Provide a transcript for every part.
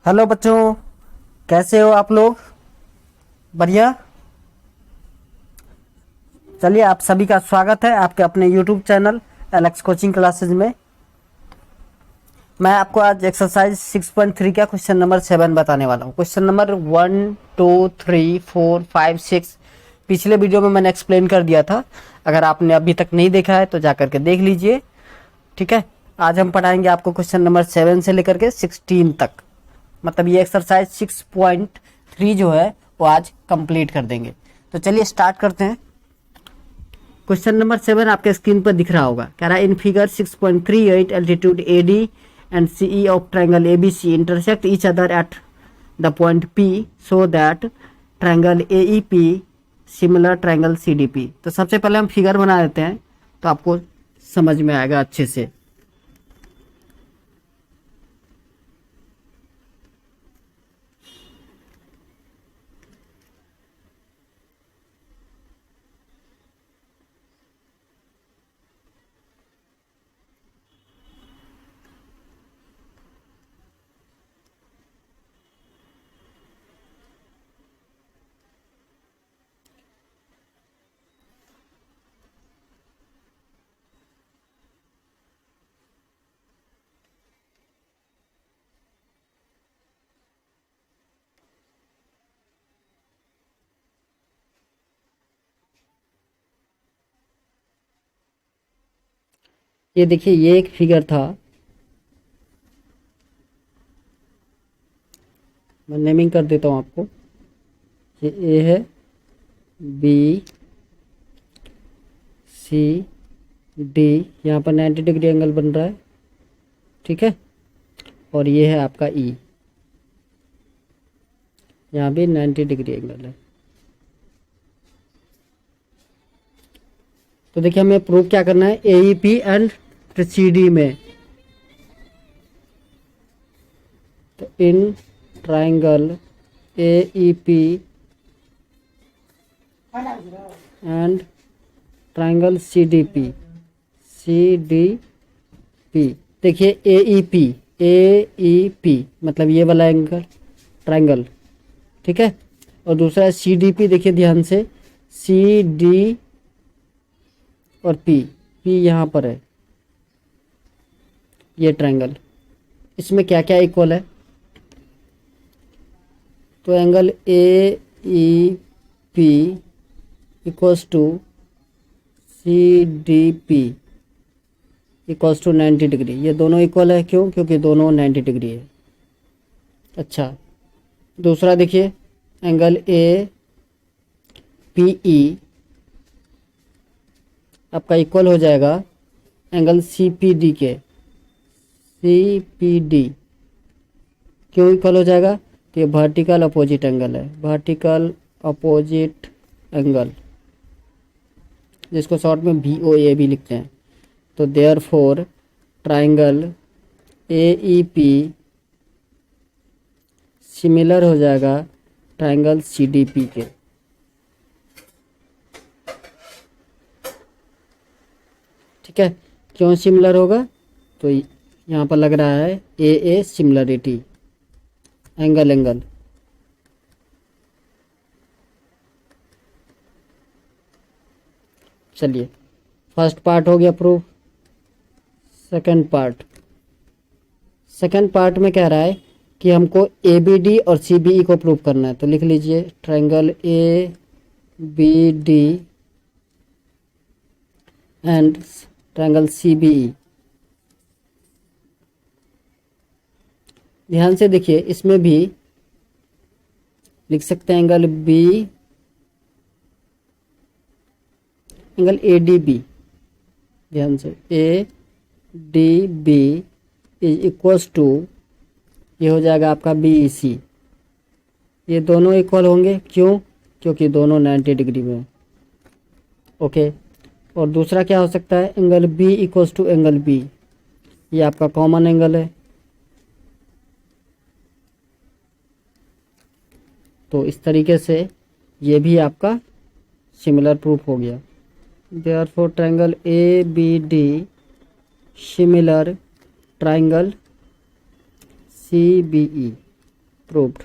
Hello बच्चों, कैसे हो आप लोग? बढ़िया। चलिए, आप सभी का स्वागत है आपके अपने YouTube channel Alex coaching classes में। मैं आपको आज एक्सरसाइज 6.3 का क्वेश्चन नंबर 7 बताने वाला हूँ। क्वेश्चन नंबर 1, 2, 3, 4, 5, 6 पिछले वीडियो में मैंने एक्सप्लेन कर दिया था। अगर आपने अभी तक नहीं देखा है तो जा करके देख लीजिए। ठीक है, आज हम पढ़ाएंगे आपको क्वेश्चन नंबर 7 से लेकर के 16 तक। मतलब ये एक्सरसाइज 6.3 जो है वो आज कंप्लीट कर देंगे। तो चलिए स्टार्ट करते हैं। क्वेश्चन नंबर 7 आपके स्क्रीन पर दिख रहा होगा। कह रहा है in figure 6.38 altitude A D and C E of triangle A B C intersect each other at the point P so that triangle A E P similar triangle C D P. तो सबसे पहले हम फिगर बना देते हैं तो आपको समझ में आएगा अच्छे से। ये देखिए, ये एक फिगर था। मैं नेमिंग कर देता हूँ आपको। ये ए है, बी, सी, डी। यहाँ पर 90 डिग्री एंगल बन रहा है। ठीक है, और ये है आपका ई। यहाँ भी 90 डिग्री एंगल है। तो देखिए, हमें प्रूव क्या करना है एईपी एंड सीडी में। तो in triangle AEP and triangle CDP देखिए एईपी मतलब ये वाला एंगल ट्रायंगल। ठीक है, और दूसरा सीडीपी। देखिए ध्यान से, सी डी और पी यहाँ पर है ये ट्रायंगल। इसमें क्या क्या इक्वल है? तो angle A E P equals to C D P equals to 90 degree. ये दोनों इक्वल है। क्यों? क्योंकि दोनों 90 डिग्री है। अच्छा, दूसरा देखिए, एंगल ए पी ई आपका इक्वल हो जाएगा एंगल सी पी डी के। सी पी डी क्यों इक्वल हो जाएगा? तो ये वर्टिकल अपोजिट एंगल है, वर्टिकल अपोजिट एंगल, जिसको शॉर्ट में VOA भी लिखते हैं। तो therefore triangle AEP similar हो जाएगा ट्राइंगल CDP के। ठीक है, क्यों सिमिलर होगा? तो यहाँ पर लग रहा है AA सिमिलरिटी एंगल। चलिए, फर्स्ट पार्ट हो गया प्रूफ। सेकंड पार्ट में कह रहा है कि हमको ABD और CBE को प्रूव करना है। तो लिख लीजिए triangle ABD and triangle CBE। ध्यान से देखिए, इसमें भी लिख सकते हैं एंगल ADB। ध्यान से, ADB इज इक्वल्स टू, ये हो जाएगा आपका BEC। ये दोनों इक्वल होंगे। क्यों? क्योंकि दोनों 90 डिग्री में है। ओके, और दूसरा क्या हो सकता है? Angle B equals to angle B। ये आपका कॉमन एंगल है। तो इस तरीके से ये भी आपका सिमिलर प्रूफ हो गया। Therefore triangle ABD similar triangle CBE। Proved.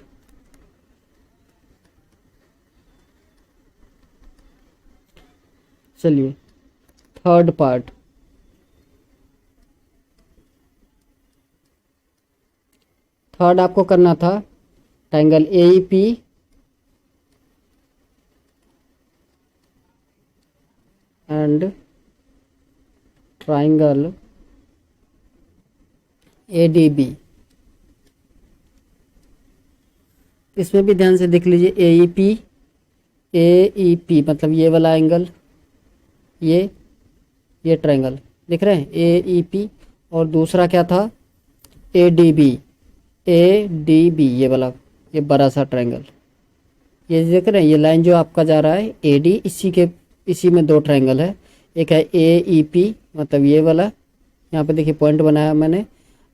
चलिए थर्ड पार्ट, थर्ड आपको करना था triangle AEP and triangle ADB। इसमें भी ध्यान से देख लीजिए, AEP मतलब ये वाला एंगल, ये ट्रायंगल दिख रहे हैं AEP, और दूसरा क्या था ADB, ये वाला, ये बड़ा सा ट्रायंगल, ये देख रहे हैं, ये लाइन जो आपका जा रहा है AD, इसी में दो ट्रायंगल है, एक है AEP मतलब ये वाला, यहाँ पे देखिए पॉइंट बनाया मैंने,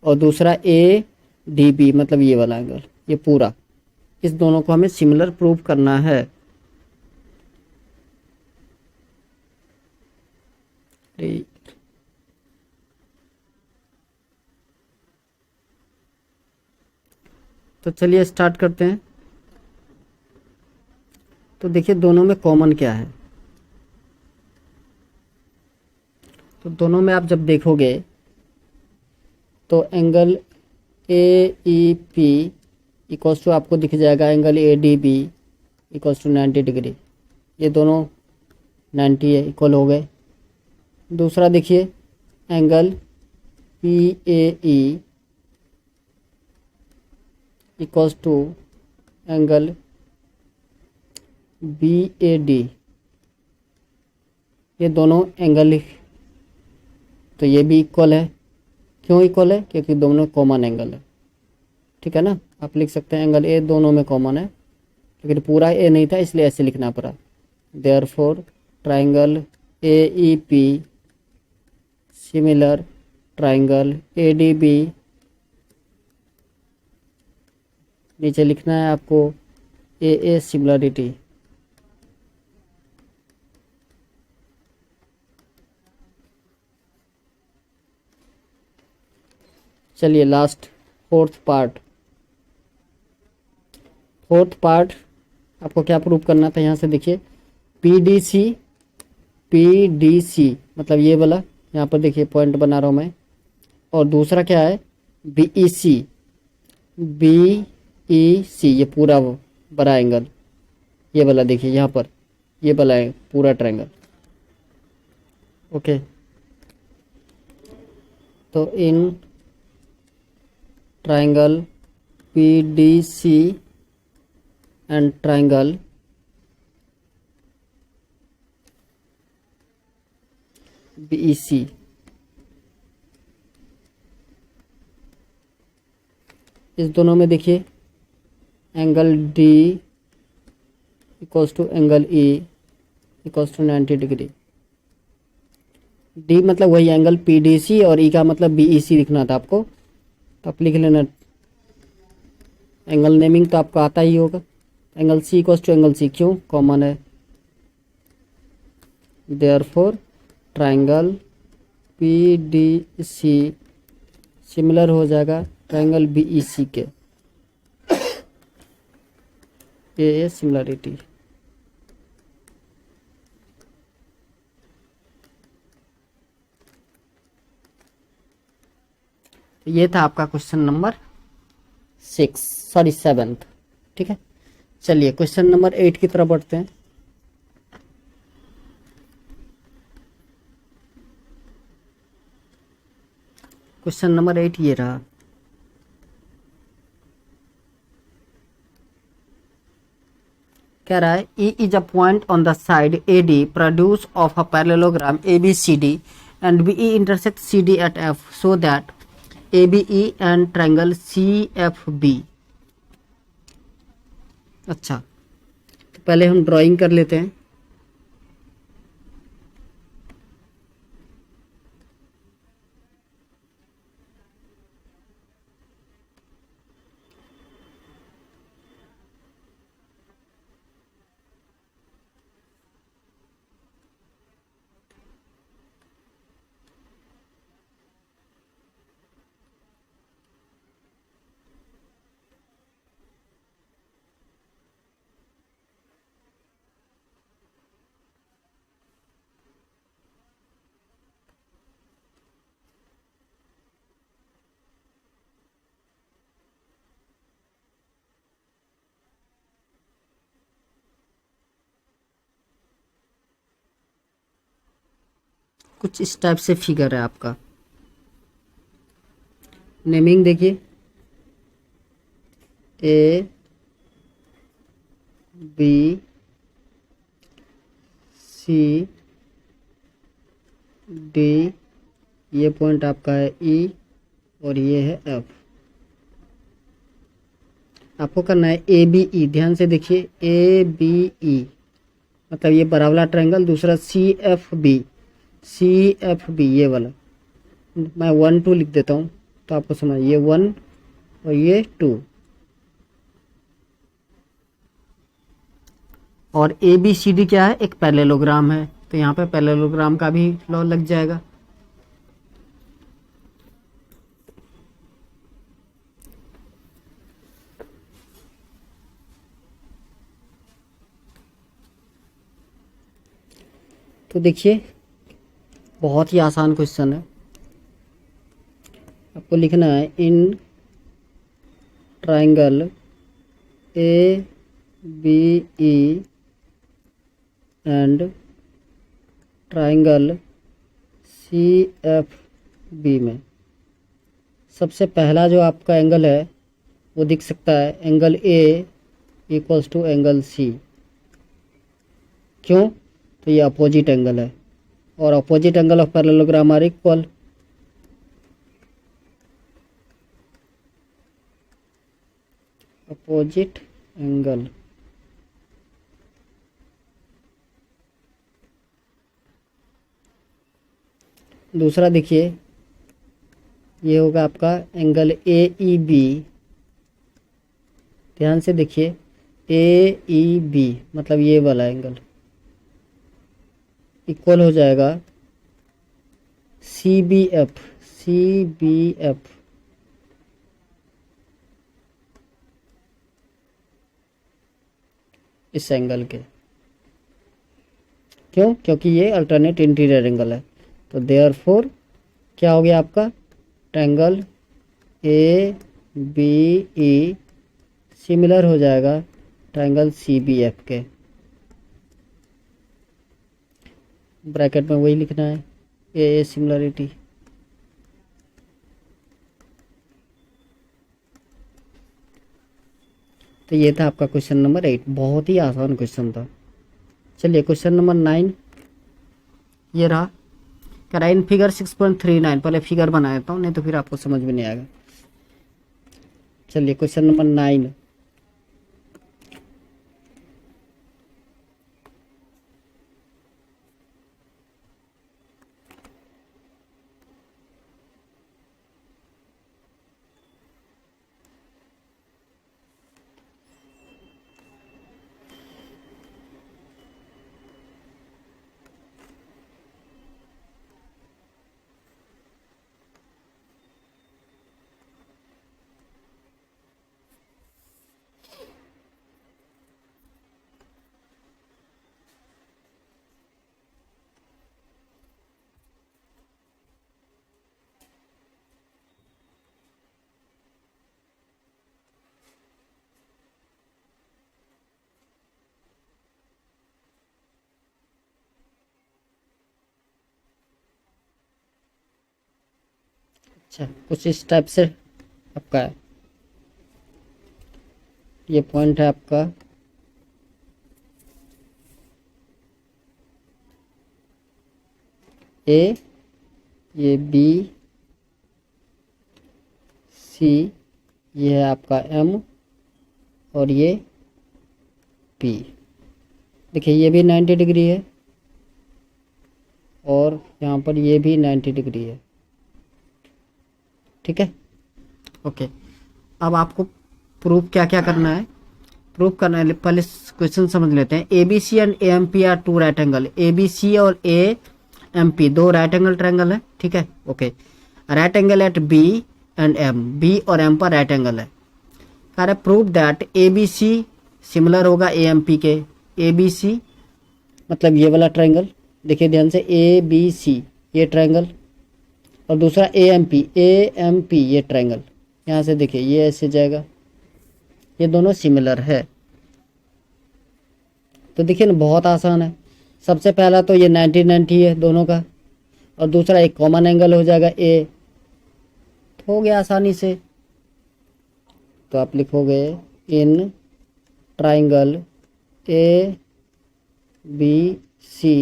और दूसरा ADB मतलब ये वाला एंगल, ये पूरा, इस दोनों को हमें सिमिलर प्रूव करना है। तो चलिए स्टार्ट करते हैं। तो देखिए दोनों में कॉमन क्या है, तो दोनों में आप जब देखोगे तो एंगल AEP इक्वल्स टू आपको दिख जाएगा angle ADB equals to 90 degree, ये दोनों 90 है, इक्वल हो गए। दूसरा देखिए angle PAE equals to angle BAD, ये दोनों एंगल, तो ये भी इक्वल है। क्यों इक्वल है? क्योंकि दोनों कॉमन एंगल है, ठीक है ना। आप लिख सकते हैं एंगल A दोनों में कॉमन है, लेकिन पूरा A नहीं था इसलिए ऐसे लिखना पड़ा। Therefore triangle AEP similar triangle ADB, नीचे लिखना है आपको AA सिमिलरिटी। चलिए लास्ट फोर्थ पार्ट आपको क्या प्रूव करना था, यहाँ से देखिए PDC मतलब ये वाला, यहाँ पर देखिए पॉइंट बना रहा हूँ मैं, और दूसरा क्या है BEC ये पूरा बड़ा एंगल, ये वाला देखिए यहाँ पर, ये वाला है पूरा ट्रायंगल। ओके, तो इन triangle PDC and triangle BEC, इस दोनों में देखिए angle D equals to angle E equals to 90 degree. D मतलब वही एंगल PDC और E का मतलब BEC लिखना था आपको, तो आप लिख लेना। एंगल नेमिंग तो आपको आता ही होगा, angle C equals to angle C, क्यों? कॉमन है। देयरफॉर ट्रायंगल PDC सिमिलर हो जाएगा ट्रायंगल BEC के, ये सिमिलरिटी। ये था आपका क्वेश्चन नंबर 7, ठीक है। चलिए क्वेश्चन नंबर 8 की तरफ बढ़ते हैं। क्वेश्चन नंबर 8 ये रहा, कह रहा है E is a point on the side AD produce of a parallelogram ABCD and BE intersects CD at F so that ABE and triangle CFB। अच्छा, तो पहले हम ड्राइंग कर लेते हैं। कुछ इस टाइप से फिगर है आपका। नेमिंग देखिए, ए बी सी डी, ये पॉइंट आपका है ई और ये है एफ। आपको करना है ए बी ई, ध्यान से देखिए, ए बी ई मतलब ये बड़ा वाला ट्रायंगल, दूसरा सी एफ बी ये वाला। मैं 1 2 लिख देता हूँ तो आपको समझ, ये 1 और ये 2। और ए बी सी डी क्या है, एक पैरेललोग्राम है, तो यहाँ पे पैरेललोग्राम का भी लॉ लग जाएगा। तो देखिए बहुत ही आसान क्वेश्चन है। आपको लिखना है in triangle A B E and triangle C F B में सबसे पहला जो आपका एंगल है वो दिख सकता है angle A equals to angle C. क्यों? तो ये अपोजिट एंगल है और opposite angle of parallelogram are equal. Opposite angle दूसरा देखिए, ये होगा आपका एंगल ए ई बी। ध्यान से देखिए, ए ई बी मतलब ये वाला एंगल इक्वल हो जाएगा सी बी एफ इस एंगल के। क्यों? क्योंकि ये अल्टरनेट इंटीरियर एंगल है। तो देयरफॉर क्या हो गया आपका, triangle A B E similar हो जाएगा ट्रायंगल सी बी एफ के। ब्रैकेट में वही लिखना है, ए सिमिलरिटी। तो ये था आपका क्वेश्चन नंबर 8, बहुत ही आसान क्वेश्चन था। चलिए क्वेश्चन नंबर 9 ये रहा। करा इन फिगर 6.39, पहले फिगर बना देता हूँ नहीं तो फिर आपको समझ में नहीं आएगा। चलिए क्वेश्चन नंबर 9, अच्छा कुछ इस टाइप से आपका है। ये पॉइंट है आपका ए, ये बी सी, ये है आपका एम और ये पी। देखिए ये भी 90 डिग्री है और यहाँ पर ये भी 90 डिग्री है। ठीक है, ओके। अब आपको प्रूफ क्या क्या करना है, प्रूफ करना है, पहले क्वेश्चन समझ लेते हैं। A B C and A M P are two right angle. A B C और ए एम पी दो राइट एंगल ट्रायंगल है। ठीक है, okay. Right angle at B and M, B और एम पर राइट एंगल है। कह रहे prove that A B C similar होगा ए एम पी के। ए बी सी मतलब ये वाला ट्रायंगल, देखिए ध्यान से, ए बी सी ये ट्रायंगल और दूसरा ए एम पी ये ट्रायंगल। यहाँ से देखिए ये ऐसे जाएगा, ये दोनों सिमिलर है। तो देखिए ना बहुत आसान है। सबसे पहला तो ये 90-90 है दोनों का, और दूसरा एक कॉमन एंगल हो जाएगा ए। हो गया आसानी से। तो आप लिखोगे in triangle A B C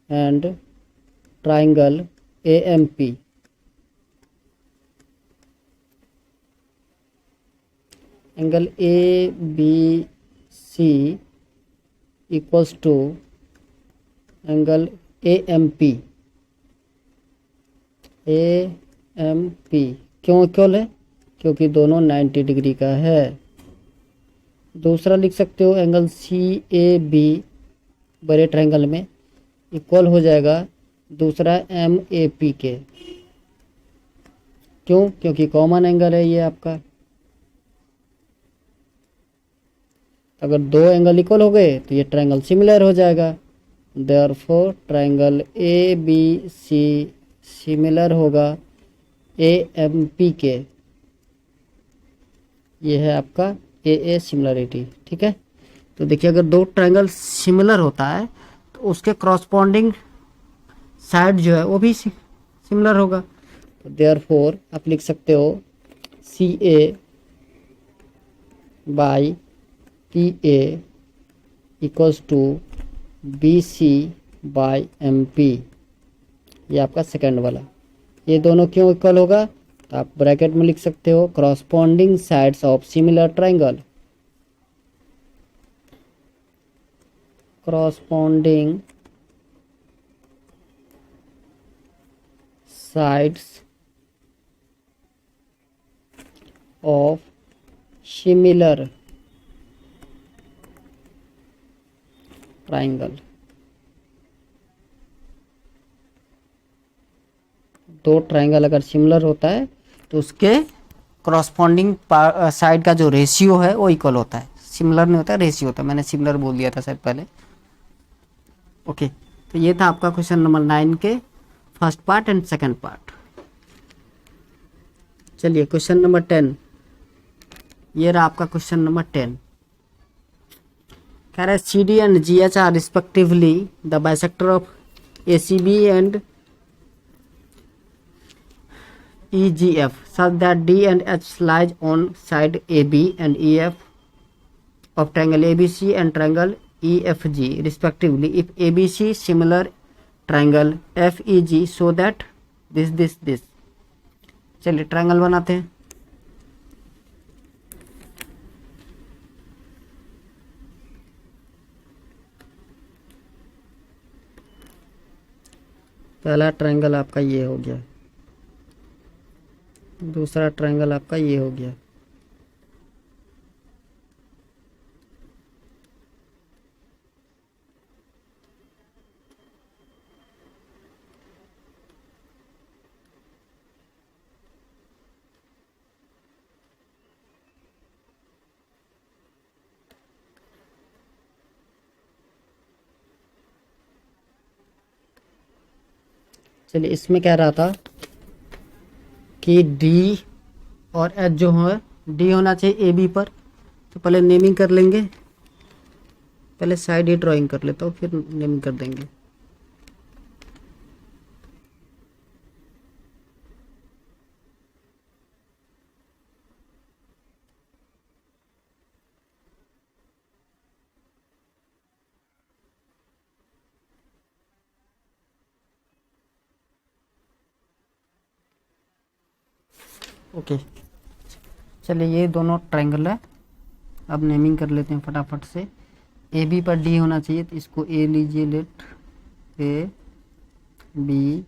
and triangle A M P, angle A B C equals to angle A M P. A M P क्यों इक्वल है? क्योंकि दोनों 90 डिग्री का है। दूसरा लिख सकते हो एंगल सी ए बी बड़े ट्रायंगल में इक्वल हो जाएगा दूसरा एम ए पी के। क्यों? क्योंकि कॉमन एंगल है ये आपका। अगर दो एंगल इक्वल हो गए तो ये ट्रायंगल सिमिलर हो जाएगा। Therefore triangle A B C similar होगा ए एम पी के। ये है आपका ए सिमिलरिटी। ठीक है, तो देखिए अगर दो ट्रायंगल सिमिलर होता है तो उसके करस्पॉन्डिंग साइड जो है वो भी सिमिलर होगा। तो देयरफॉर आप लिख सकते हो C A by P A equals to B C by M P. ये आपका सेकंड वाला। ये दोनों क्यों इक्वल होगा? तो आप ब्रैकेट में लिख सकते हो corresponding sides of similar triangle. Corresponding sides of similar triangle. दो ट्रायंगल अगर सिमिलर होता है तो उसके करस्पॉन्डिंग साइड का जो रेशियो है वो इक्वल होता है। सिमिलर नहीं होता, रेशियो होता है। मैंने सिमिलर बोल दिया था शायद पहले। ओके, तो ये था आपका क्वेश्चन नंबर 9 के first part and second part. चलिए क्वेश्चन नंबर 10। ये रहा आपका क्वेश्चन नंबर 10। कह रहा है C D and G H are respectively the bisector of A C B and EGF such that D and H lies on side AB and EF of triangle ABC and triangle EFG respectively. If ABC similar triangle FEG so that this. चलिए triangle बनाते हैं। पहला triangle आपका ये हो गया, दूसरा triangle आपका ये हो गया। चलिए इसमें कह रहा था कि डी और एच जो है, डी होना चाहिए ए बी पर। तो पहले नेमिंग कर लेंगे, पहले साइड ही ड्राइंग कर लेता हूँ फिर नेमिंग कर देंगे। ओके, चलिए ये दोनों ट्रायंगल है। अब नेमिंग कर लेते हैं फटाफट से। ए बी पर डी होना चाहिए तो इसको ए लीजिए, लेट ए बी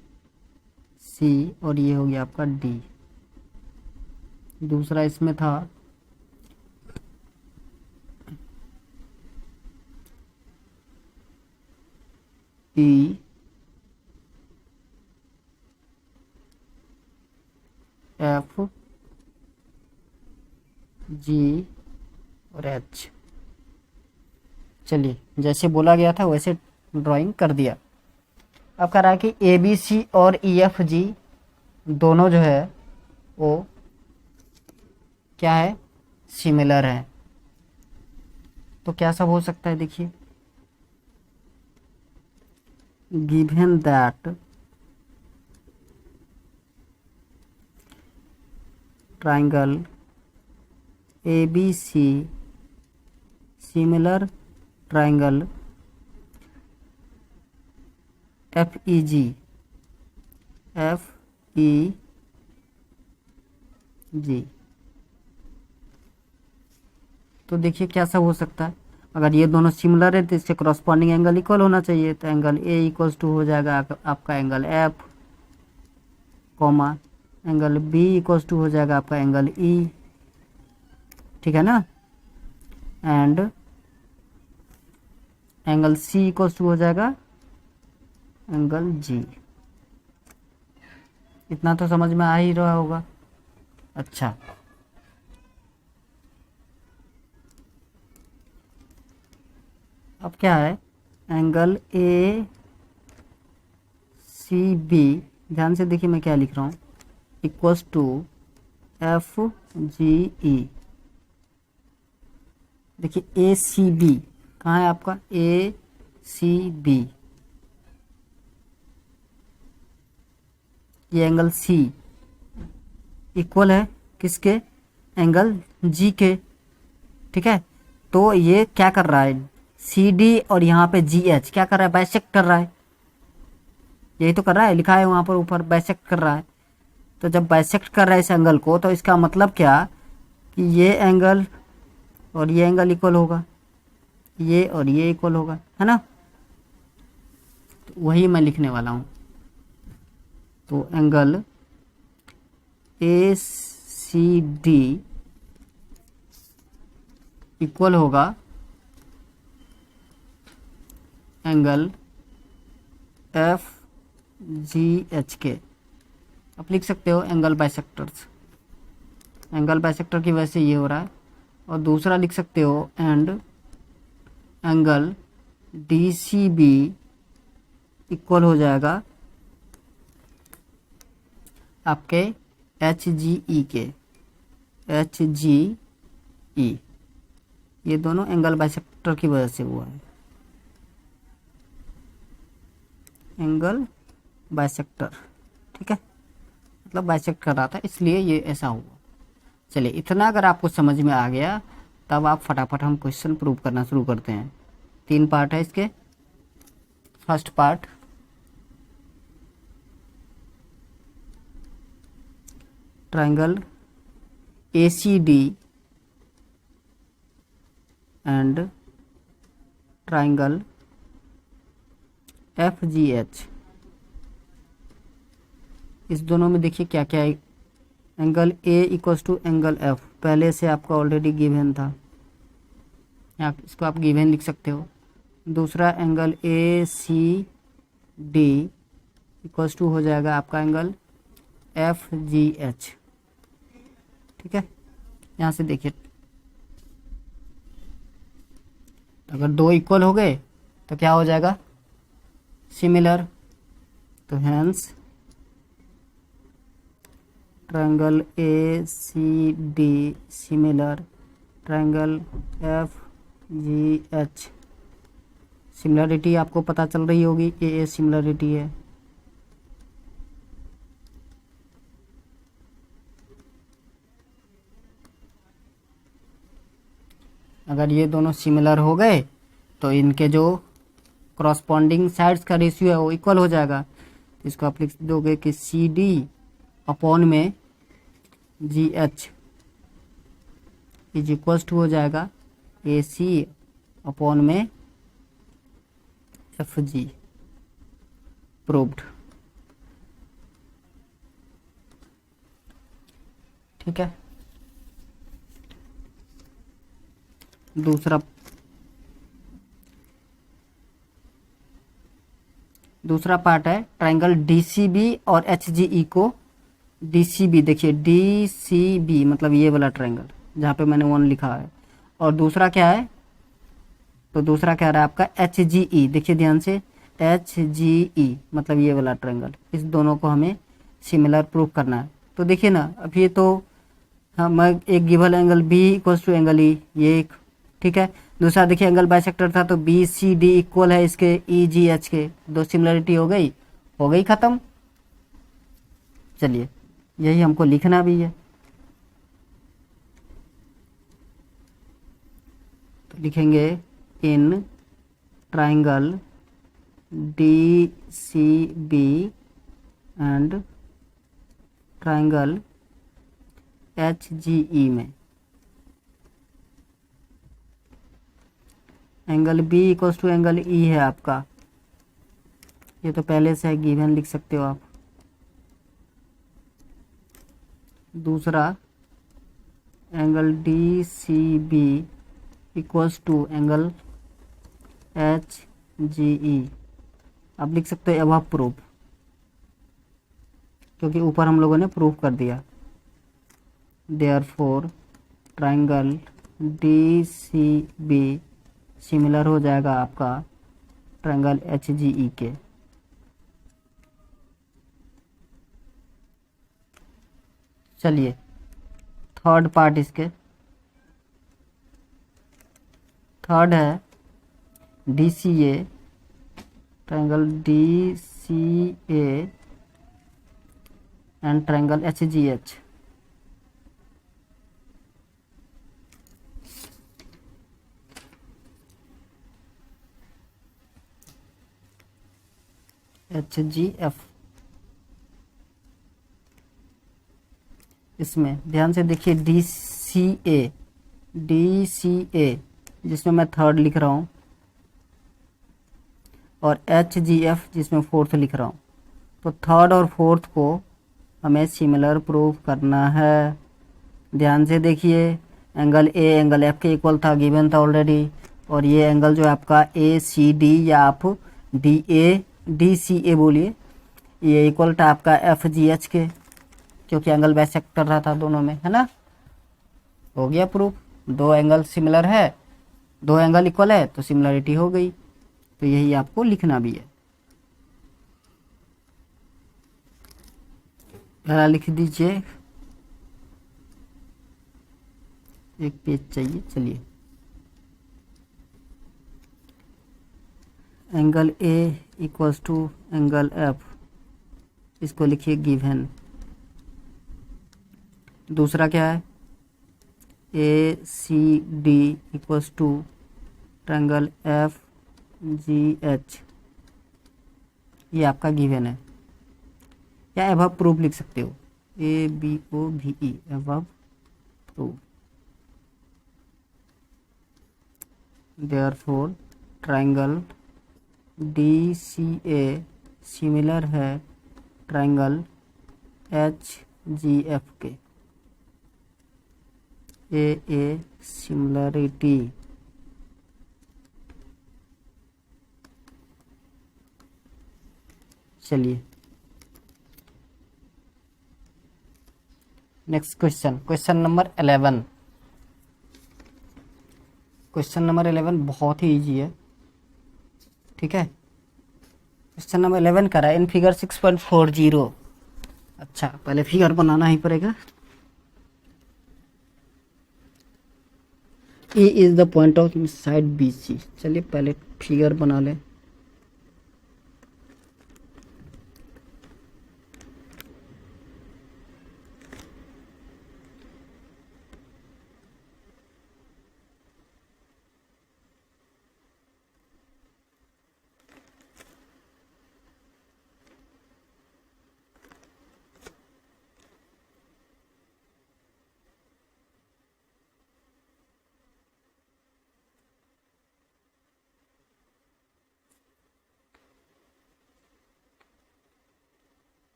सी, और ये हो गया आपका डी। दूसरा इसमें था ई एफ जी और एच। चलिए जैसे बोला गया था वैसे ड्राइंग कर दिया। अब कह रहा है कि ए बी सी और ई एफ जी दोनों जो है वो क्या है, सिमिलर है। तो क्या सब हो सकता है, देखिए given that triangle ABC similar triangle FEG तो देखिए क्या सब हो सकता है। अगर ये दोनों सिमिलर है तो इससे क्रॉसपॉन्डिंग एंगल इक्वल होना चाहिए, तो एंगल A इक्वल्स टू हो जाएगा आपका angle F, comma angle B equals to हो जाएगा आपका एंगल E, ठीक है ना, and angle C equals to हो जाएगा एंगल G। इतना तो समझ में आ ही रहा होगा। अच्छा, अब क्या है, एंगल ACB, ध्यान से देखिए मैं क्या लिख रहा हूँ, इक्वल्स टू FGE। देखिए ACB कहाँ है आपका, ACB, ये एंगल C इक्वल है किसके, एंगल G के, ठीक है। तो ये क्या कर रहा है, CD और यहाँ पे GH क्या कर रहा है, बाइसेक्ट कर रहा है, यही तो कर रहा है, लिखा है वहाँ पर ऊपर बाइसेक्ट कर रहा है। तो जब बाइसेक्ट कर रहा है इस एंगल को, तो इसका मतलब क्या कि ये एंगल और ये एंगल इक्वल होगा, ये और ये इक्वल होगा, है ना। तो वही मैं लिखने वाला हूँ। तो एंगल ACD इक्वल होगा एंगल FGH के। आप लिख सकते हो एंगल बाइसेक्टर्स, एंगल बाइसेक्टर की वजह से ये हो रहा है। और दूसरा लिख सकते हो एंड एंगल DCB इक्वल हो जाएगा आपके HGE के, HGE, ये दोनों एंगल बाइसेक्टर की वजह से हुआ है, एंगल बाइसेक्टर, ठीक है, मतलब बाइसेक्ट कर रहा था इसलिए ये ऐसा हुआ। चलिए इतना अगर आपको समझ में आ गया, तब आप फटाफट हम क्वेश्चन प्रूव करना शुरू करते हैं। 3 पार्ट है इसके। First part, triangle ACD and triangle FGH, इस दोनों में देखिए क्या क्या है। Angle A equals to angle F पहले से आपका ऑलरेडी गिवन था, यहाँ इसको आप गिवन लिख सकते हो। दूसरा एंगल ACD इक्वल्स टू हो जाएगा आपका एंगल FGH, ठीक है। यहाँ से देखिए अगर 2 इक्वल हो गए तो क्या हो जाएगा, सिमिलर। तो hence triangle ACD similar triangle FGH। Similarity आपको पता चल रही होगी, ये सिमिलरिटी है। अगर ये दोनों सिमिलर हो गए तो इनके जो क्रॉसपॉन्डिंग साइड्स का रेशियो है वो इक्वल हो जाएगा। इसको आप लिख दोगे कि CD अपॉन में GH इज इक्वल्स टू हो जाएगा AC अपॉन में FG। प्रूव्ड, ठीक है। दूसरा पार्ट है ट्रायंगल DCB और HGE को। DCB देखिए, DCB मतलब ये वाला ट्रायंगल जहाँ पे मैंने 1 लिखा है। और दूसरा क्या है, तो दूसरा क्या रहा है आपका HGE। देखिए ध्यान से, HGE मतलब ये वाला ट्रायंगल। इस दोनों को हमें सिमिलर प्रूव करना है। तो देखिए ना, अब ये तो हम एक given angle B equals to angle E, ये एक, ठीक है। दूसरा देखिए एंगल बाइसेक्टर था तो BCD इक्वल है इसके EGH के। 2 सिमिलरिटी हो गई खत्म। चलिए यही हमको लिखना भी है। तो लिखेंगे in triangle D C B and triangle H G E में angle B equals to angle E है आपका, ये तो पहले से है, गिवन लिख सकते हो आप। दूसरा angle D C B equals to angle H G E, आप लिख सकते हो अबव प्रूफ, क्योंकि ऊपर हम लोगों ने प्रूफ कर दिया। Therefore triangle D C B similar हो जाएगा आपका ट्राइंगल एच जी ई के। चलिए थर्ड पार्ट इसके, थर्ड है D C A, triangle D C A and triangle H G H. H G F, इसमें ध्यान से देखिए डी सी ए, डी सी ए जिसमें मैं थर्ड लिख रहा हूँ, और एच जी एफ जिसमें फोर्थ लिख रहा हूँ। तो थर्ड और फोर्थ को हमें सिमिलर प्रूफ करना है। ध्यान से देखिए, एंगल ए एंगल एफ के इक्वल था, गिवन था ऑलरेडी, और ये एंगल जो है आपका ए सी डी या आप डी ए डी सी ए बोलिए, ये इक्वल था आपका एफ जी एच के, क्योंकि एंगल बाइसेक्ट कर रहा था दोनों में, है ना। हो गया प्रूफ, दो एंगल सिमिलर है, दो एंगल इक्वल है तो सिमिलरिटी हो गई। तो यही आपको लिखना भी है। पहला लिख दीजिए, एक पेज चाहिए। चलिए angle A equals to angle F, इसको लिखिए गिवन। दूसरा क्या है, A C D equals to triangle F G H, ये आपका गिवन है, या एबव प्रूफ लिख सकते हो, A B O V E, above proof. Therefore triangle D C A similar है ट्रायंगल एच जी एफ के। ए सिमिलरिटी, चलिए next question, question number 11। Question number 11 बहुत ही इजी है, ठीक है। क्वेश्चन नंबर 11 करा है इन फिगर 6.40। अच्छा, पहले फिगर बनाना ही पड़ेगा। A is the point of side B C. चलिए पहले फिगर बना लें।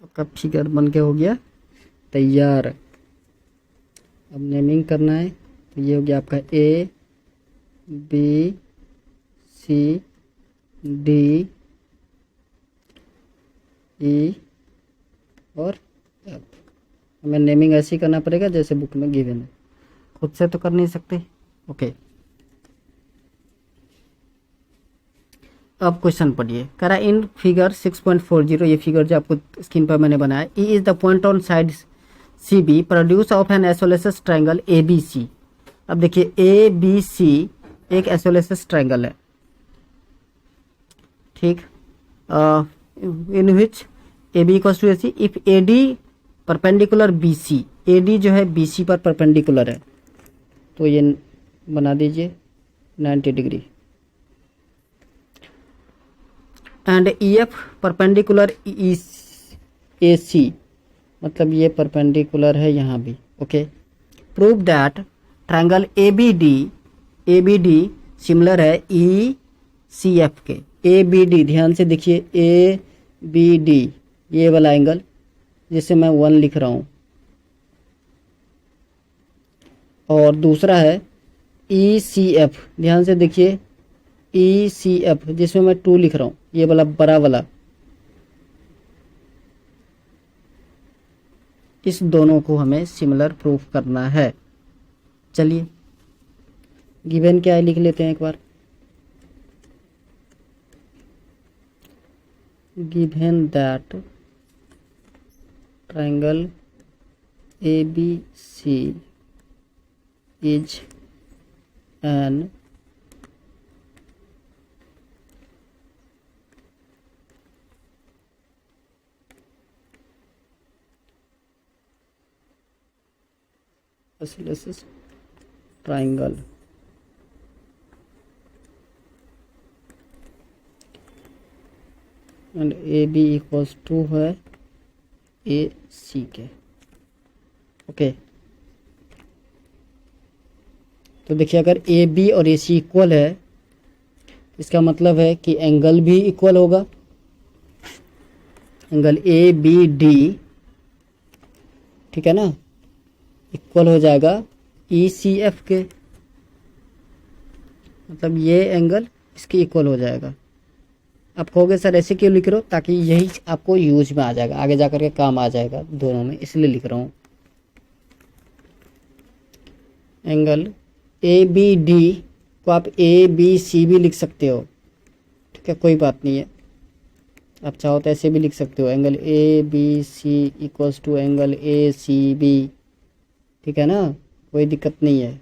आपका फिगर बन के हो गया तैयार। अब नेमिंग करना है, तो ये हो गया आपका A B C D E और एफ। हमें नेमिंग ऐसे ही करना पड़ेगा जैसे बुक में गिवन है, खुद से तो कर नहीं सकते। ओके, अब क्वेश्चन पढ़िए। कह रहा है इन फिगर 6.40, ये फिगर जो आपको स्क्रीन पर मैंने बनाया, E is the point on side C B produce of an isolated triangle A B C. अब देखिए ए बी सी एक आइसोलेटेड ट्रायंगल है, ठीक, in which A B equals to A C if A D perpendicular BC, AD जो है BC पर perpendicular है, तो ये बना दीजिए 90 degree. And EF perpendicular AC, मतलब ये परपेंडिकुलर है यहाँ भी। Okay, prove that triangle ABD similar है ECF के। ABD ध्यान से देखिए, ABD ये वाला एंगल जिसे मैं 1 लिख रहा हूँ, और दूसरा है ECF, ध्यान से देखिए ECF जिसमें मैं 2 लिख रहा हूँ, ये वाला बड़ा वाला। इस दोनों को हमें सिमिलर प्रूफ करना है। चलिए गिवन क्या है लिख लेते हैं एक बार। Given that triangle ABC is an isosceles triangle and AB equals to है AC के। ओके, तो देखिए अगर AB और AC इक्वल है, इसका मतलब है कि एंगल भी इक्वल होगा। एंगल ABD, ठीक है ना, इक्वल हो जाएगा ECF के, मतलब ये एंगल इसके इक्वल हो जाएगा। आप कहोगे सर ऐसे क्यों लिख रहे हो, ताकि यही आपको यूज में आ जाएगा, आगे जाकर के काम आ जाएगा दोनों में, इसलिए लिख रहा हूँ। एंगल ABD को आप ABC भी लिख सकते हो, ठीक है, कोई बात नहीं है, आप चाहो तो ऐसे भी लिख सकते हो। Angle ABC equals to angle ACB, ठीक है ना, कोई दिक्कत नहीं है।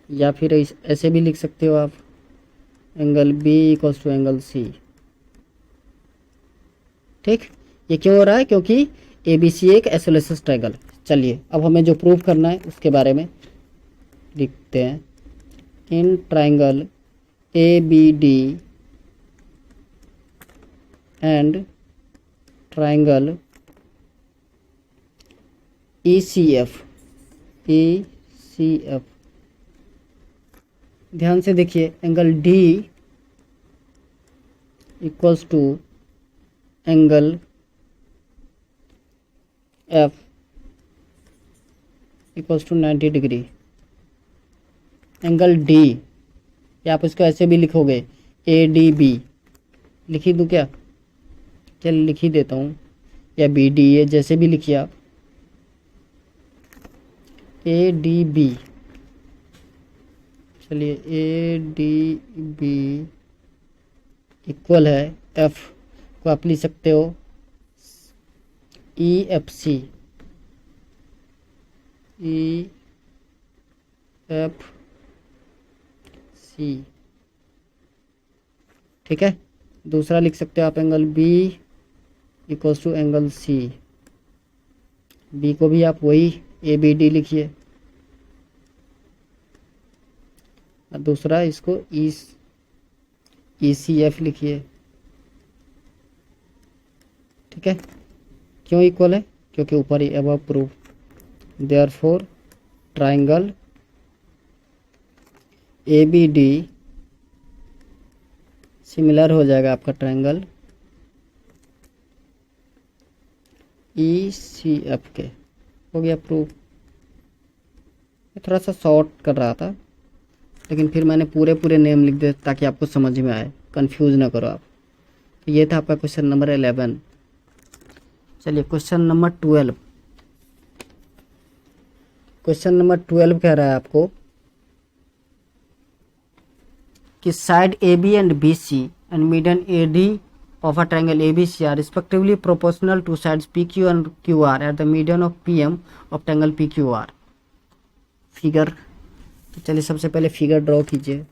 या फिर ऐसे भी लिख सकते हो आप, angle B equals to angle C। ठीक, ये क्यों हो रहा है, क्योंकि ABC एक आइसोसेलेस ट्रायंगल। चलिए अब हमें जो प्रूव करना है उसके बारे में लिखते हैं। In triangle ABD and triangle ECF, ध्यान से देखिए, angle D equals to angle F equals to 90 degree. Angle D, या आप इसको ऐसे भी लिखोगे ADB, लिख ही दूँ क्या, चल लिख ही देता हूँ, या BDA जैसे भी लिखिए आप, ADB। चलिए ADB इक्वल है F को आप लिख सकते हो EFC, ठीक है। दूसरा लिख सकते हो आप angle B equals to angle C, B को भी आप वही ABD लिखिए, और दूसरा इसको ECF लिखिए, ठीक है। क्यों इक्वल है, क्योंकि ऊपर ही above proof, therefore triangle ABD similar हो जाएगा आपका ट्रायंगल ECF के। हो गया प्रूफ। थोड़ा सा शॉर्ट कर रहा था, लेकिन फिर मैंने पूरे नेम लिख दिए ताकि आपको समझ में आए, कंफ्यूज ना करो आप। तो ये था आपका क्वेश्चन नंबर 11। चलिए क्वेश्चन नंबर 12। क्वेश्चन नंबर 12 कह रहा है आपको कि side AB and BC and median AD of a triangle ABC are respectively proportional to sides PQ and QR at the median of PM of triangle PQR। Figure, तो चलिए सबसे पहले figure draw कीजिए।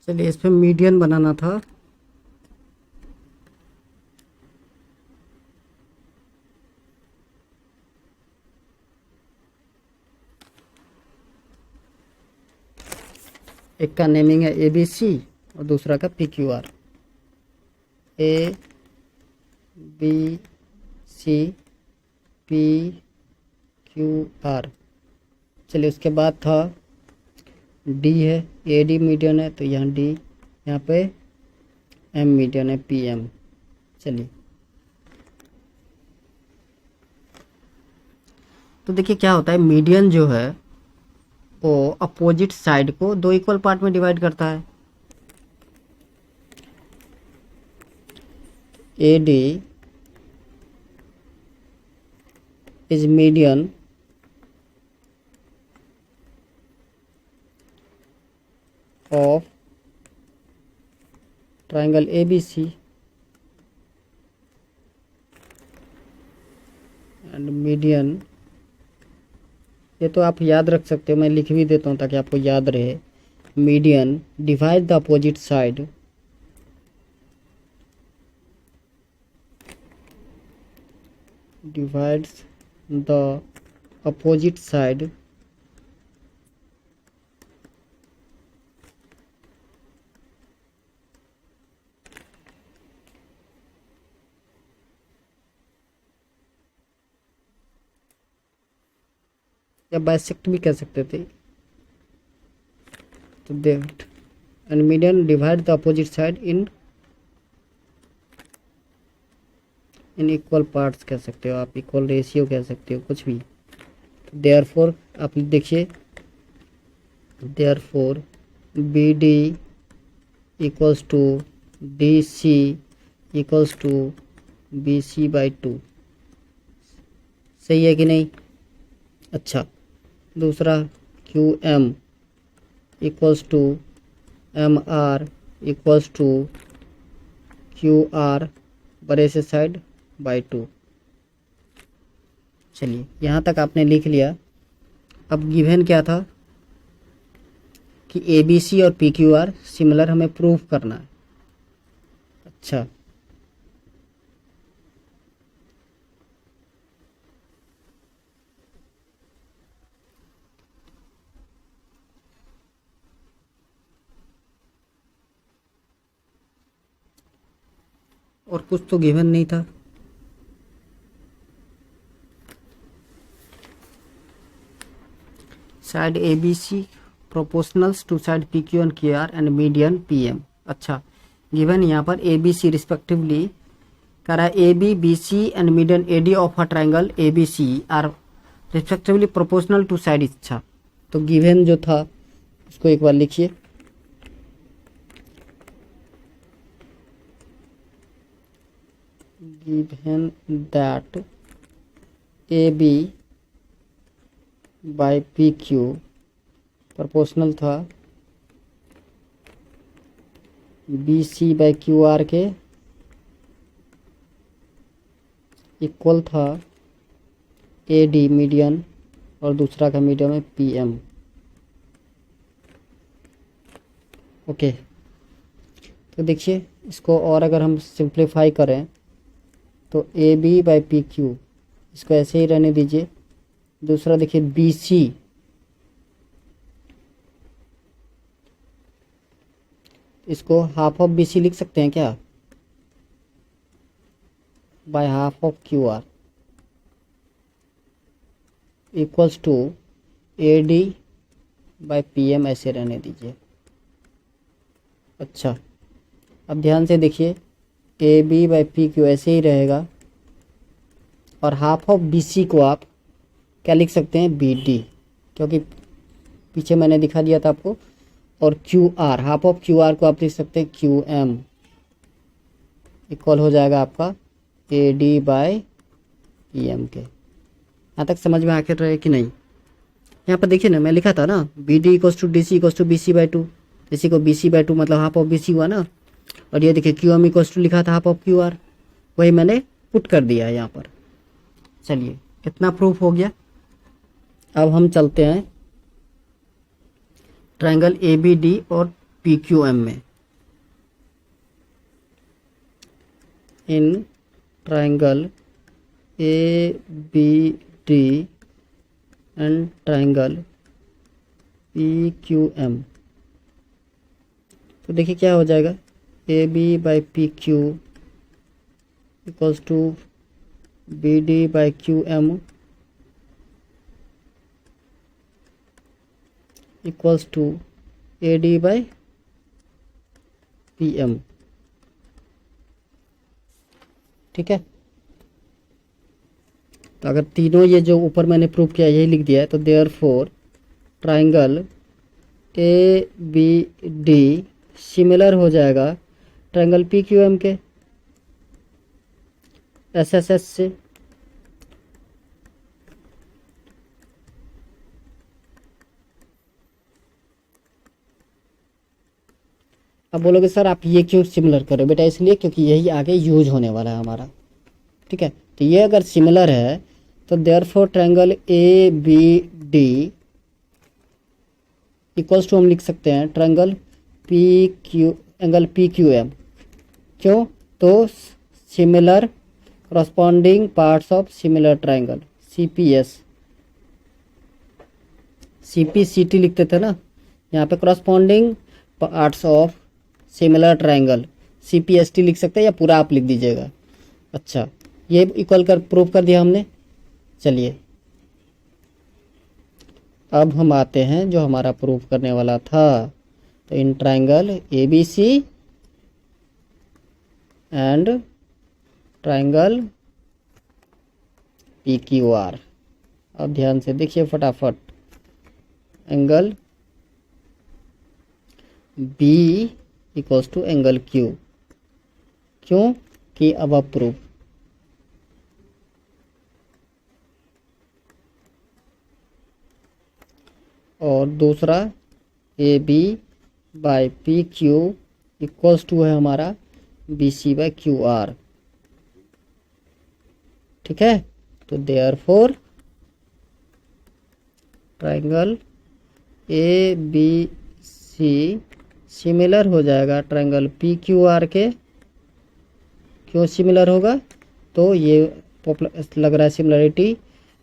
चलिए इस पे मीडियन बनाना था। एक का नेमिंग है ABC और दूसरा का PQR। ABC PQR। चलिए उसके बाद था D है, AD मीडियन है तो यहाँ D, यहाँ पे M मीडियन है PM। चलिए तो देखिए क्या होता है, मीडियन जो है वो अपोजिट साइड को दो इक्वल पार्ट में डिवाइड करता है। AD is median of triangle ABC and median, ये तो आप याद रख सकते हो, मैं लिख भी देता हूँ ताकि आपको याद रहे। Median divide the opposite side divides the opposite side या बाइसेक्ट भी कह सकते थे। तो that and median divide the opposite side in equal parts कह सकते हो आप, इक्वल रेशियो कह सकते हो, कुछ भी। देयरफॉर आप देखिए, therefore BD equals to DC equals to BC/2। सही है कि नहीं? अच्छा, दूसरा QM equals to MR equals to QR बड़े से साइड बाई 2। चलिए यहाँ तक आपने लिख लिया। अब गिवन क्या था कि ABC और PQR सिमिलर हमें प्रूफ करना है। अच्छा, और कुछ तो गिवन नहीं था। Side ABC proportionals to side PQ and QR and median PM। अच्छा, गिवन यहाँ पर ABC रिस्पेक्टिवली करा AB BC and median AD of a triangle ABC are respectively proportional to side. अच्छा, तो गिवन जो था उसको एक बार लिखिए। Given that AB by PQ proportional था BC बाय QR के इक्वल था AD मीडियन और दूसरा का मीडियन है PM। ओके, तो देखिए इसको और अगर हम सिंप्लीफाई करें तो AB बाय PQ इसको ऐसे ही रहने दीजिए। दूसरा देखिए BC, इसको हाफ ऑफ BC लिख सकते हैं क्या, by half of QR equals to AD by PM ऐसे रहने दीजिए। अच्छा, अब ध्यान से देखिए AB बाय PQ ऐसे ही रहेगा और हाफ ऑफ BC को आप क्या लिख सकते हैं, BD, क्योंकि पीछे मैंने दिखा दिया था आपको। और QR, हाफ ऑफ QR को आप लिख सकते हैं QM इक्वल हो जाएगा आपका AD बाय PM के। यहाँ तक समझ में आखिर रहे कि नहीं? यहाँ पर देखिए ना, मैं लिखा था ना BD equals to DC equals to BC/2। इसी को BC/2 मतलब हाफ ऑफ BC हुआ ना। और ये देखिए QM इक्वल्स टू लिखा था हाफ ऑफ QR, वही मैंने पुट कर दिया है यहाँ पर। चलिए कितना प्रूफ हो गया। अब हम चलते हैं ट्रायंगल ABD और पी क्यू एम में, in triangle A B D and triangle P Q M. तो देखिए क्या हो जाएगा, A B by P Q equals to B D by Q M equals to A D by P M. ठीक है, तो अगर तीनों ये जो ऊपर मैंने प्रूव किया यही लिख दिया है, तो therefore triangle A B D similar हो जाएगा ट्राइंगल पी क्यू एम के एस एस एस से। अब बोलोगे सर आप ये क्यों सिमिलर करो, बेटा इसलिए क्योंकि यही आगे यूज होने वाला है हमारा। ठीक है, तो ये अगर सिमिलर है तो therefore triangle A B D equals to हम लिख सकते हैं triangle P Q angle P Q M. क्यों, तो similar corresponding parts of similar triangle C P S, C P C T लिखते थे ना, यहाँ पे corresponding parts of similar triangle C P S T लिख सकते हैं, या पूरा आप लिख दीजिएगा। अच्छा, ये इक्वल कर प्रूव कर दिया हमने। चलिए अब हम आते हैं जो हमारा प्रूव करने वाला था, तो इन triangle A B C and triangle P Q R. अब ध्यान से देखिए फटाफट, angle B equals to angle Q, क्यों कि अब प्रूफ। और दूसरा A B by P Q equals to है हमारा B C by Q R. ठीक है, तो therefore triangle A B C similar हो जाएगा ट्रायंगल पी क्यू आर के। क्यों सिमिलर होगा, तो ये लग रहा है similarity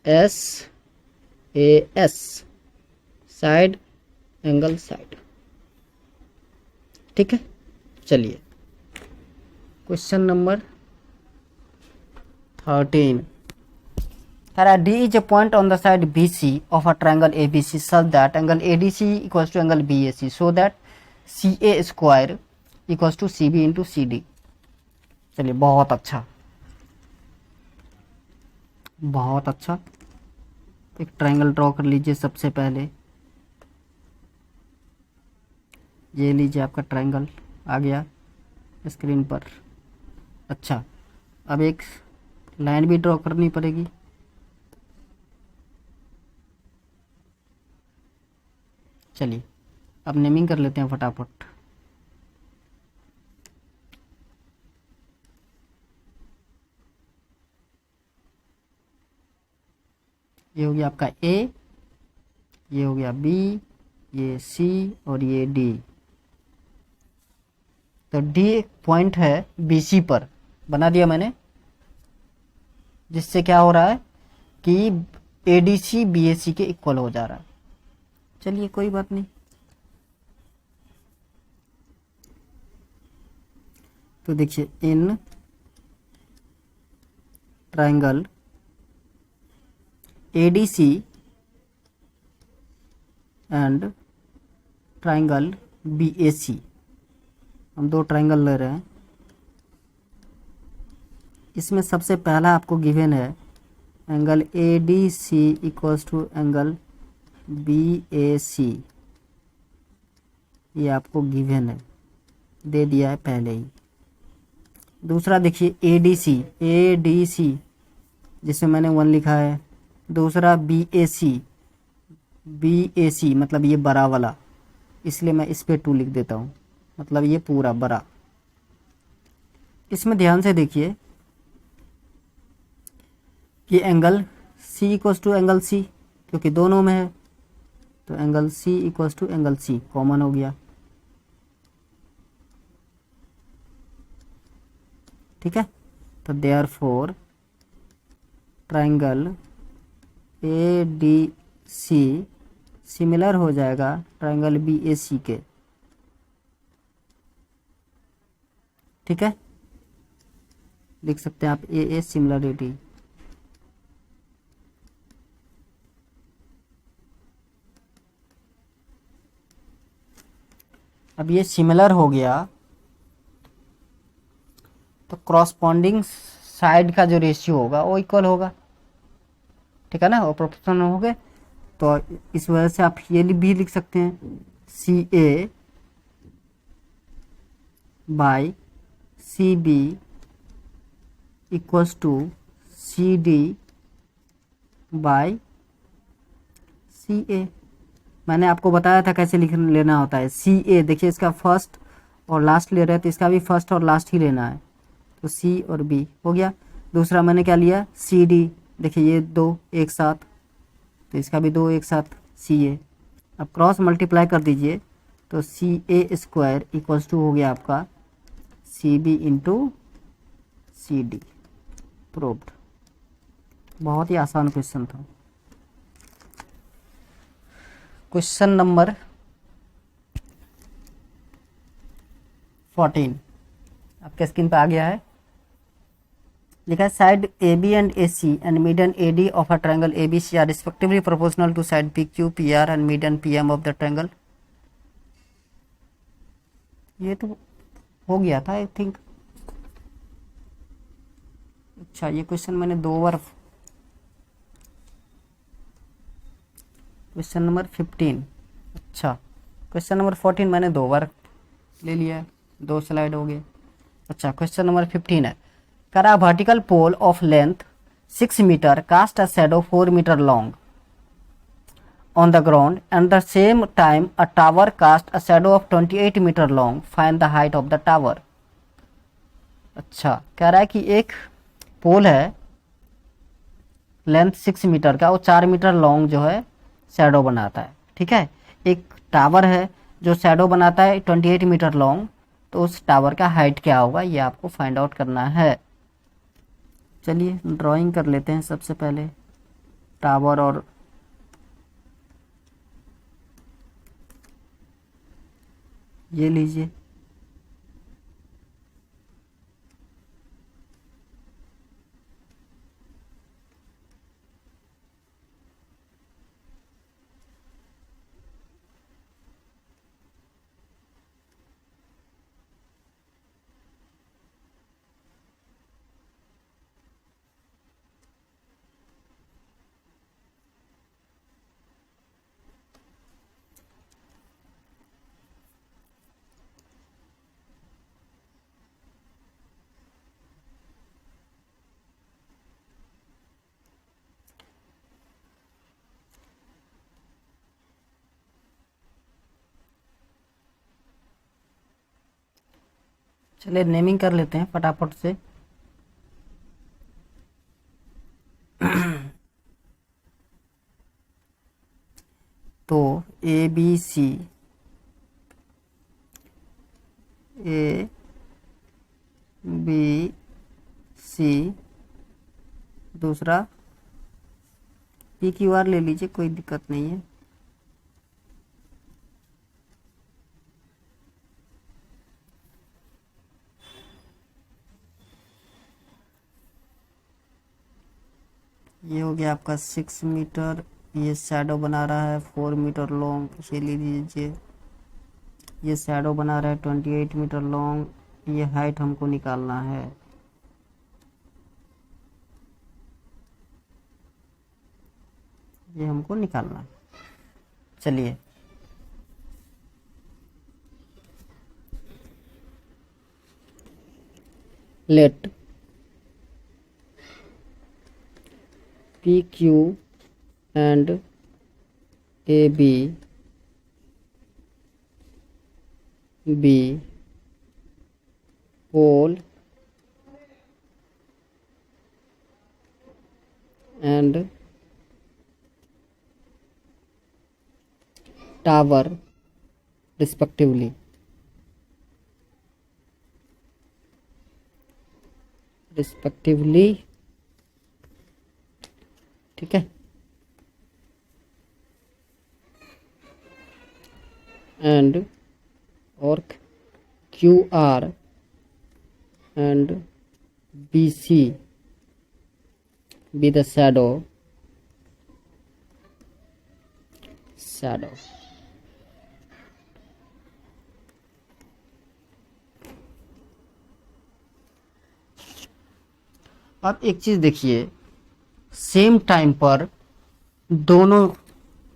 S A S, side angle side. ठीक है, चलिए question number 13। D is a point on the side BC of a triangle ABC such that angle ADC equals to angle BAC, so that CA square equals to CB into CD। चलिए बहुत अच्छा, बहुत अच्छा। एक triangle draw कर लीजिए। सबसे पहले ये लीजिए, आपका ट्रायंगल आ गया स्क्रीन पर। अच्छा, अब एक लाइन भी ड्रॉ करनी पड़ेगी। चलिए अब नेमिंग कर लेते हैं फटाफट। ये हो गया आपका ए, ये हो गया बी, ये सी और ये डी। तो डी एक पॉइंट है बीसी पर, बना दिया मैंने, जिससे क्या हो रहा है कि एडीसी बीएसी के इक्वल हो जा रहा है। चलिए कोई बात नहीं। तो देखिए इन triangle ADC and triangle BAC, हम दो ट्रायंगल ले रहे हैं। इसमें सबसे पहला आपको गिवन है angle ADC equals to angle BAC, ये आपको गिवन है, दे दिया है पहले ही। दूसरा देखिए एडीसी, एडीसी जिसमें मैंने 1 लिखा है। दूसरा बीएसी, बीएसी मतलब ये बड़ा वाला, इसलिए मैं इस पे 2 लिख देता हूँ, मतलब ये पूरा बड़ा। इसमें ध्यान से देखिए कि angle C equals to angle C, क्योंकि दोनों में है, तो angle C equals to angle C common हो गया। ठीक है। तो therefore triangle A D C similar हो जाएगा ट्रायंगल बी ए सी के। ठीक है, लिख सकते हैं आप ए सिमिलरिटी। अब ये सिमिलर हो गया तो क्रॉसपॉन्डिंग साइड का जो रेशियो होगा वो इक्वल होगा, ठीक है ना, वो प्रोपोर्शनल हो गए। तो इस वजह से आप ये भी लिख सकते हैं C A by C B equals to C D by C A. मैंने आपको बताया था कैसे लिख लेना होता है। सी ए देखिए, इसका फर्स्ट और लास्ट ले रहे हैं तो इसका भी फर्स्ट और लास्ट ही लेना है, तो सी और बी हो गया। दूसरा मैंने क्या लिया, सी डी, देखिए ये दो एक साथ, तो इसका भी दो एक साथ सी ए। अब क्रॉस मल्टीप्लाई कर दीजिए तो C A square equals to हो गया आपका C B into C D. Proved. बहुत ही आसान क्वेश्चन था। क्वेश्चन नंबर 14 आपके स्क्रीन पर आ गया है। लिखा है side A B and A C and median A D of a triangle A B C are respectively proportional to side P Q P R and median P M of the triangle. ये तो हो गया था I think. अच्छा, ये question मैंने 2 बार, question number 15, अच्छा question number 14 मैंने 2 बार ले लिया है, 2 स्लाइड हो गए। अच्छा, क्वेश्चन नंबर 15 है, कर a vertical pole of length 6 metre cast a shadow 4 metre long on the ground and the same time a tower cast a shadow of 28 meter long. Find the height of the tower. अच्छा, कह रहा है कि एक पोल है length 6 metre का, वो 4 metre long जो है शैडो बनाता है। ठीक है, एक टावर है जो शैडो बनाता है 28 मीटर लॉन्ग, तो उस टावर का हाइट क्या होगा ये आपको फाइंड आउट करना है। चलिए ड्राइंग कर लेते हैं सबसे पहले टावर, और ये लीजिए चलिए नेमिंग कर लेते हैं फटाफट से। तो ए बी सी, ए बी सी, दूसरा पी क्यू आर ले लीजिए, कोई दिक्कत नहीं है। ये हो गया आपका 6 मीटर, ये शैडो बना रहा है 4 मीटर लॉन्ग, ये ले लीजिए। ये शैडो बना रहा है 28 मीटर लॉन्ग, ये हाइट हमको निकालना है। ये हमको निकालना है। चलिए let P Q and A B be pole and tower respectively. Respectively, ठीक है, एंड और Q R and B C be the shadow अब एक चीज देखिए, सेम टाइम पर दोनों,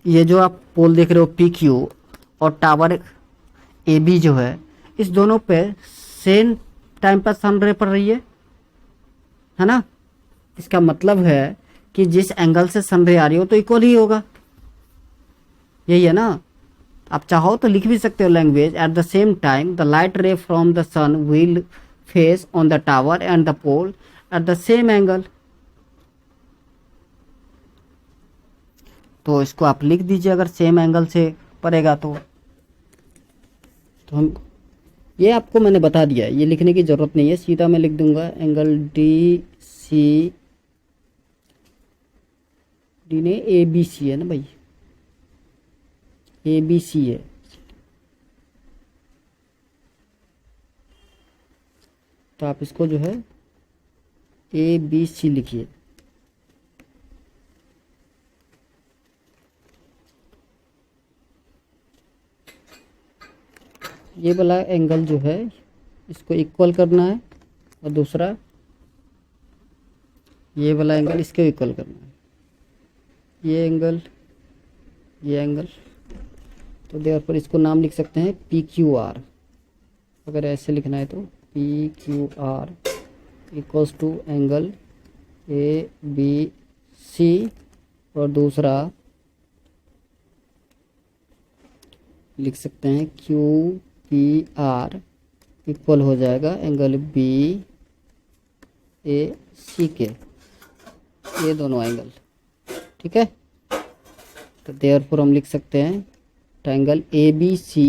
ये जो आप पोल देख रहे हो पी क्यू और टावर ए बी जो है, इस दोनों पे सेम टाइम पर सन रे पड़ रही है ना। इसका मतलब है कि जिस एंगल से सन रे आ रही हो तो इक्वल ही होगा, यही है ना। आप चाहो तो लिख भी सकते हो language, at the same time the light ray from the sun will face on the tower and the pole at the same angle. तो इसको आप लिख दीजिए, अगर सेम एंगल से पड़ेगा तो हम, ये आपको मैंने बता दिया है, ये लिखने की ज़रूरत नहीं है, सीधा मैं लिख दूंगा एंगल डी सी, डी ने ए बी सी है ना भाई, ए बी सी है, तो आप इसको जो है ए बी सी लिखिए। ये वाला एंगल जो है इसको इक्वल करना है, और दूसरा ये वाला एंगल इसको इक्वल करना है, ये एंगल, ये एंगल। तो देयरफॉर इसको नाम लिख सकते हैं पी क्यू आर, अगर ऐसे लिखना है तो P Q R equals to angle A B C, और दूसरा लिख सकते हैं क्यू पी आर इक्वल हो जाएगा एंगल बी ए सी के, ये दोनों एंगल, ठीक है। तो देयरफॉर हम लिख सकते हैं triangle A B C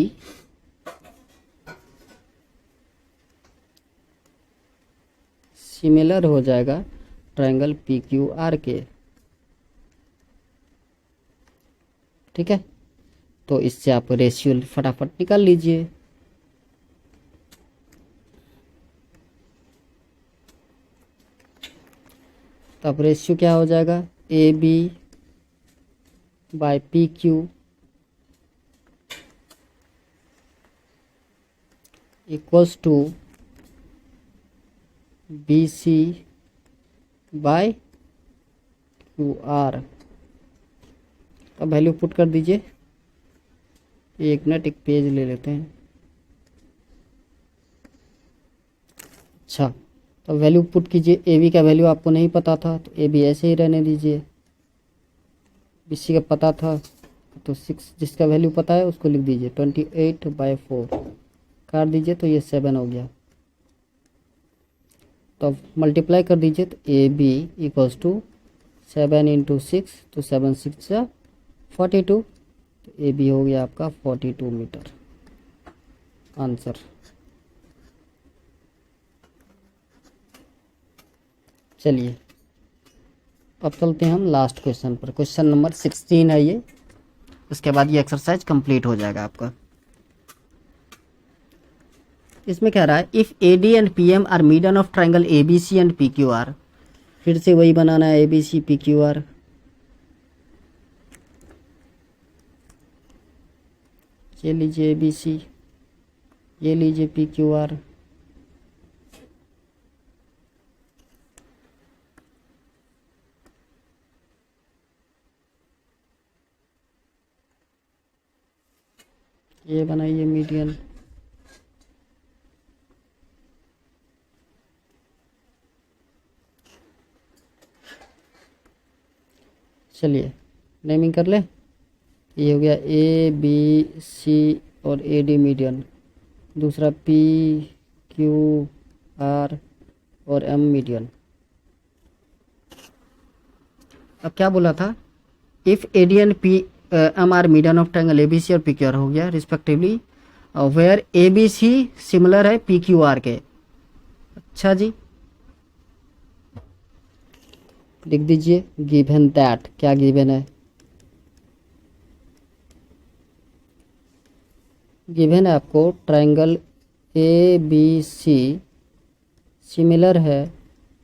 similar हो जाएगा ट्रायंगल पी क्यू आर के, ठीक है। तो इससे आप रेशियो फटाफट निकाल लीजिए। तब रेशियो क्या हो जाएगा, A B by P Q equals to B C by Q R. अब वैल्यू पुट कर दीजिए, एक मिनट एक पेज ले लेते हैं। अच्छा, तो वैल्यू पुट कीजिए, ए बी का वैल्यू आपको नहीं पता था तो ए बी ऐसे ही रहने दीजिए, बी सी का पता था तो 6, जिसका वैल्यू पता है उसको लिख दीजिए, 28/4 काट दीजिए तो ये 7 हो गया। तो मल्टीप्लाई कर दीजिए तो ए बी इक्वल्स टू 7 × 6, तो 7 6 42, तो ए बी हो गया आपका 42 मीटर आंसर। चलिए अब चलते हैं हम लास्ट क्वेश्चन पर, क्वेश्चन नंबर 16 है ये, उसके बाद ये एक्सरसाइज कंप्लीट हो जाएगा आपका। इसमें कह रहा है if A D and P M are median of triangle A B C and P Q R, फिर से वही बनाना है A B C P Q R. ये लीजिए ए बी सी, ये लीजिए पी क्यू आर। ये बनाइए मीडियन, चलिए नेमिंग कर ले। ये हो गया ए बी सी और ए डी मीडियन, दूसरा पी क्यू आर और एम मीडियन। अब क्या बोला था, if A D and P M are median of triangle A B C और पी क्यू आर हो गया respectively, where A B C similar है पी क्यू आर के। अच्छा जी, लिख दीजिए गिवन दैट, क्या गिवन है, गिवन है आपको triangle A B C similar है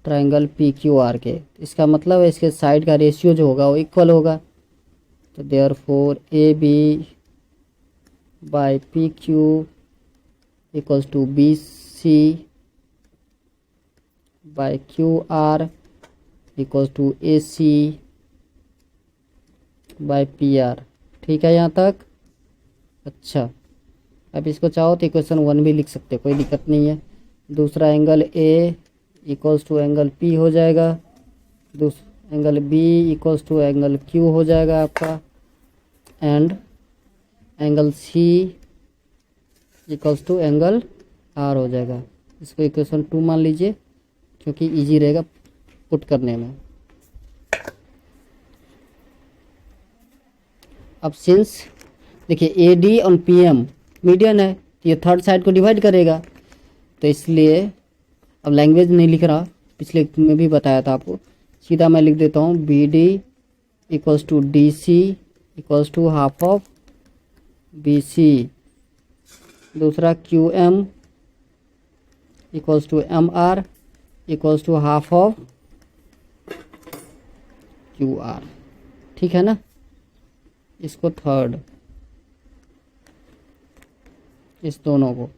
ट्रायंगल पी क्यू आर के। इसका मतलब है इसके साइड का रेशियो जो होगा वो इक्वल होगा। तो therefore A B by P Q equals to B C by Q R equals to A C by P R. ठीक है यहाँ तक। अच्छा, अब इसको चाहो तो इक्वेशन 1 भी लिख सकते हो, कोई दिक्कत नहीं है। दूसरा angle A equals to angle P हो जाएगा, दूसरा angle B equals to angle Q हो जाएगा आपका, and angle C equals to angle R हो जाएगा। इसको इक्वेशन 2 मान लीजिए क्योंकि इजी रहेगा पुट करने में। अब सिंस देखिए ए डी और पी एम मीडियन है तो ये थर्ड साइड को डिवाइड करेगा, तो इसलिए अब लैंग्वेज नहीं लिख रहा, पिछले में भी बताया था आपको, सीधा मैं लिख देता हूँ B D equals to D C equals to half of B C. दूसरा Q M equals to M R equals to half of Q R. ठीक है ना। इसको थर्ड, इस दोनों को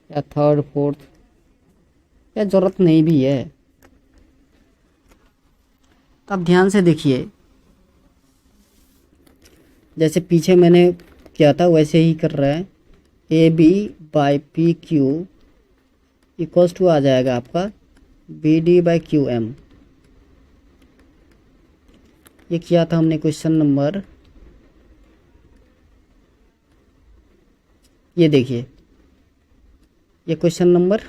या थर्ड फोर्थ या ज़रूरत नहीं भी है। अब ध्यान से देखिए, जैसे पीछे मैंने किया था वैसे ही कर रहा है। A B by P Q equals to आ जाएगा आपका B D by Q M. ये किया था हमने क्वेश्चन नंबर, ये देखिए ये क्वेश्चन नंबर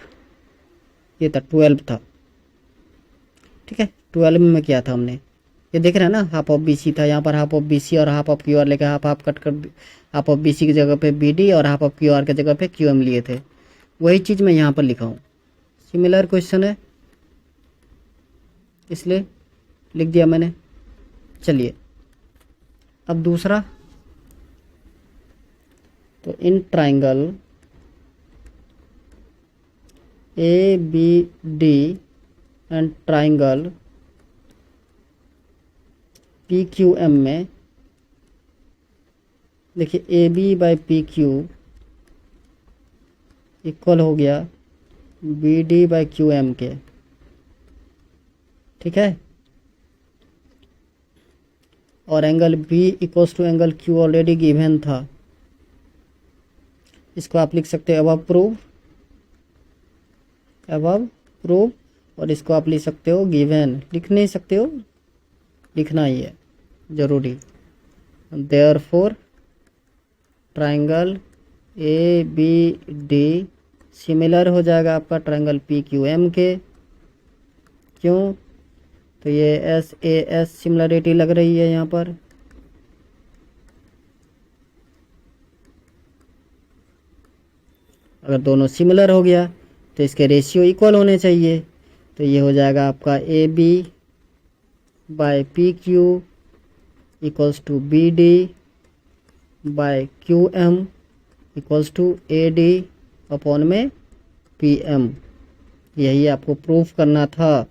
ये था 12 था। ठीक है, 12 में किया था हमने, ये देख रहे हैं ना, हाफ ऑफ बी सी था, यहाँ पर हाफ ऑफ बी सी और हाफ ऑफ क्यू आर लेकर हाफ हाफ कट कर हाफ ऑफ बी सी की जगह पे बी डी और हाफ ऑफ क्यू आर की जगह पे क्यू एम लिए थे। वही चीज़ मैं यहाँ पर लिखा हूँ, सिमिलर क्वेश्चन है इसलिए लिख दिया मैंने। चलिए अब दूसरा, तो इन triangle A B D and triangle P Q M में देखिए A B by P Q equal हो गया B D by Q M के। ठीक है, और angle B equals to angle Q already given था, इसको आप लिख सकते हो अबव प्रूव, और इसको आप लिख सकते हो गिवन। लिख नहीं सकते हो, लिखना ही है जरूरी। Therefore triangle A B D similar हो जाएगा आपका ट्राइंगल पी क्यू एम के। क्यों? तो ये एस ए एस सिमिलरिटी लग रही है यहाँ पर। अगर दोनों सिमिलर हो गया तो इसके रेशियो इक्वल होने चाहिए, तो ये हो जाएगा आपका A B by P Q equals to B D by Q M equals to A D upon में पी एम। यही आपको प्रूफ करना था।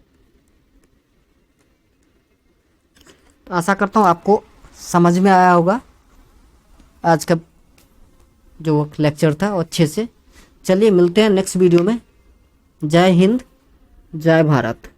तो आशा करता हूँ आपको समझ में आया होगा आज का जो लेक्चर था अच्छे से। चलिए मिलते हैं नेक्स्ट वीडियो में। जय हिंद, जय भारत।